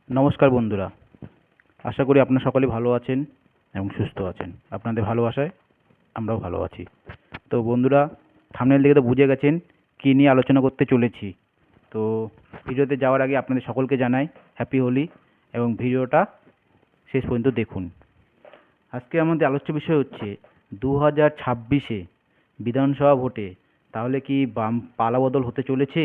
নমস্কার বন্ধুরা, আশা করি আপনারা সকলে ভালো আছেন এবং সুস্থ আছেন। আপনাদের ভালোবাসায় আমরাও ভালো আছি। তো বন্ধুরা, থাম্বনেল দেখে তো বুঝে গেছেন কী নিয়ে আলোচনা করতে চলেছি। তো ভিডিওতে যাওয়ার আগে আপনাদের সকলকে জানাই হ্যাপি হোলি এবং ভিডিওটা শেষ পর্যন্ত দেখুন। আজকে আমাদের আলোচ্য বিষয় হচ্ছে 2026-এ বিধানসভা ভোটে তাহলে কি বাম পালাবদল হতে চলেছে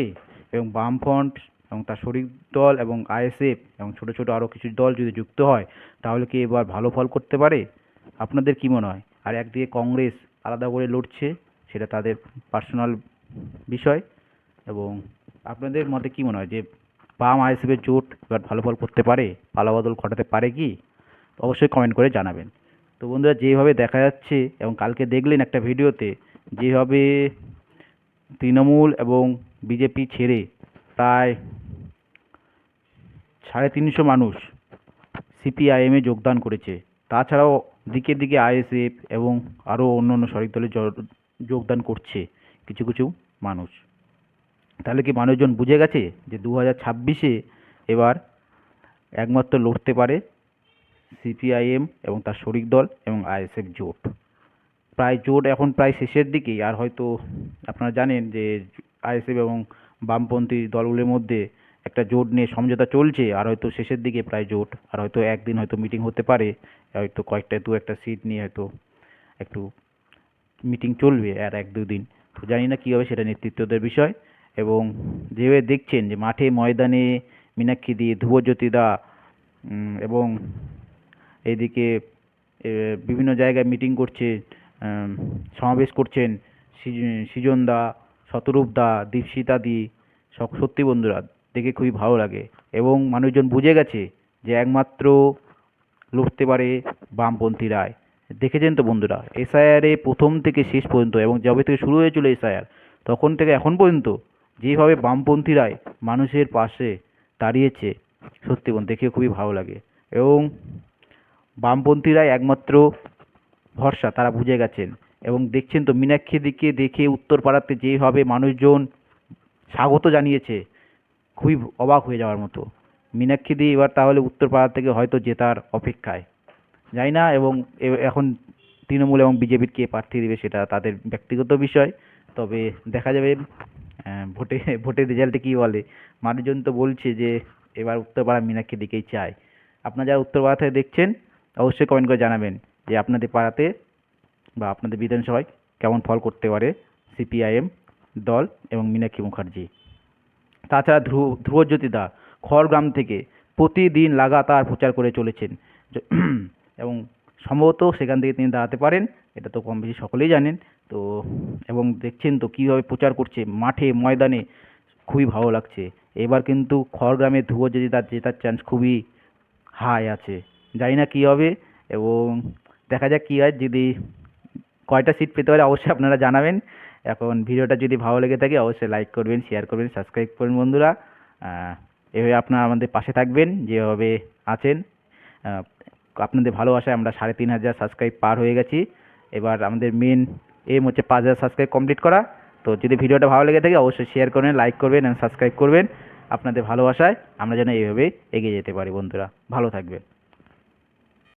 এবং বামফ্রন্ট এবং তার শরিক দল এবং আইএসএফ এবং ছোটো ছোটো আরও কিছু দল যদি যুক্ত হয় তাহলে কি এবার ভালো ফল করতে পারে? আপনাদের কী মনে হয়? আর একদিকে কংগ্রেস আলাদা করে লড়ছে, সেটা তাদের পার্সোনাল বিষয়। এবং আপনাদের মতে কী মনে হয় যে বাম আইএসএফের জোট এবার ভালো ফল করতে পারে, পালাবদল ঘটাতে পারে কি? অবশ্যই কমেন্ট করে জানাবেন। তো বন্ধুরা, যেভাবে দেখা যাচ্ছে এবং কালকে দেখলেন একটা ভিডিওতে, যেভাবে তৃণমূল এবং বিজেপি ছেড়ে প্রায় 350 মানুষ সিপিআইএমে যোগদান করেছে। তাছাড়াও দিকে দিকে আইএসএফ এবং আরও অন্য অন্য শরিক দলে যোগদান করছে কিছু কিছু মানুষ। তাহলে কি মানুষজন বুঝে গেছে যে 2026-এ এবার একমাত্র লড়তে পারে সিপিআইএম এবং তার শরিক দল এবং আইএসএফ জোট? জোট এখন প্রায় শেষের দিকেই। আর হয়তো আপনারা জানেন যে আইএসএফ এবং বামপন্থী দলগুলির মধ্যে একটা জোট নিয়ে সমঝোতা চলছে, আর হয়তো শেষের দিকে প্রায় জোট। আর হয়তো একদিন হয়তো মিটিং হতে পারে, হয়তো দু একটা সিট নিয়ে হয়তো একটু মিটিং চলবে আর 1-2 দিন। তো জানি না কী হবে, সেটা নেতৃত্বদের বিষয়। এবং যেভাবে দেখছেন যে মাঠে ময়দানে মীনাক্ষী দি, ধ্রুবজ্যোতি দা এবং এইদিকে বিভিন্ন জায়গায় মিটিং করছে, সমাবেশ করছেন সৃজন দা, শতরূপ দা, দীপশিতা দি। সত্যি বন্ধুরা, দেখে খুবই ভালো লাগে। এবং মানুষজন বুঝে গেছে যে একমাত্র লড়তে পারে বামপন্থীরাই। দেখেছেন তো বন্ধুরা, এসআইআরে প্রথম থেকে শেষ পর্যন্ত এবং যবে থেকে শুরু হয়েছিল এসআইআর, তখন থেকে এখন পর্যন্ত যেভাবে বামপন্থীরাই মানুষের পাশে দাঁড়িয়েছে, সত্যি দেখে খুবই ভালো লাগে। এবং বামপন্থীরাই একমাত্র ভরসা, তারা বুঝে গেছেন। এবং দেখছেন তো মীনাক্ষী দিকে দেখে উত্তরপাড়াতে যেভাবে মানুষজন স্বাগত জানিয়েছে, খুবই অবাক হয়ে যাওয়ার মতো। মীনাক্ষী দি এবার তাহলে উত্তরপাড়া থেকে হয়তো জেতার অপেক্ষায়, জানি না। এবং এখন তৃণমূল এবং বিজেপির কে প্রার্থী দেবে সেটা তাদের ব্যক্তিগত বিষয়, তবে দেখা যাবে ভোটের রেজাল্টে কী বলে। মানুষজন তো বলছে যে এবার উত্তরপাড়া মীনাক্ষী দিকেই চায়। আপনারা যারা উত্তরপাড়া থেকে দেখছেন অবশ্যই কমেন্ট করে জানাবেন যে আপনাদের পাড়াতে বা আপনাদের বিধানসভায় কেমন ফল করতে পারে সিপিআইএম দল এবং মীনাক্ষী মুখার্জি। তাছাড়া ধ্রুবজ্যোতি দা খড়গ্রাম থেকে প্রতিদিন লাগাতার প্রচার করে চলেছেন এবং সম্ভবত সেখান থেকে তিনি দাঁড়াতে পারেন, এটা তো কম বেশি সকলেই জানেন। তো এবং দেখছেন তো কীভাবে প্রচার করছে মাঠে ময়দানে, খুবই ভালো লাগছে। এবার কিন্তু খড়গ্রামে ধ্রুবজ্যোতি দার জেতার চান্স খুবই হাই আছে। জানি না কী হবে, এবং দেখা যাক কী হয়। যদি কয়টা সিট পেতে পারে অবশ্যই আপনারা জানাবেন। এখন ভিডিওটা যদি ভালো লেগে থাকে অবশ্যই লাইক করবেন, শেয়ার করবেন, সাবস্ক্রাইব করবেন বন্ধুরা। এভাবে আপনারা আমাদের পাশে থাকবেন যেভাবে আছেন। আপনাদের ভালোবাসায় আমরা 3,500 সাবস্ক্রাইব পার হয়ে গেছি। এবার আমাদের মেন এম হচ্ছে 5,000 সাবস্ক্রাইব কমপ্লিট করা। তো যদি ভিডিওটা ভালো লেগে থাকে অবশ্যই শেয়ার করবেন, লাইক করবেন এবং সাবস্ক্রাইব করবেন। আপনাদের ভালোবাসায় আমরা যেন এইভাবে এগিয়ে যেতে পারি বন্ধুরা। ভালো থাকবেন।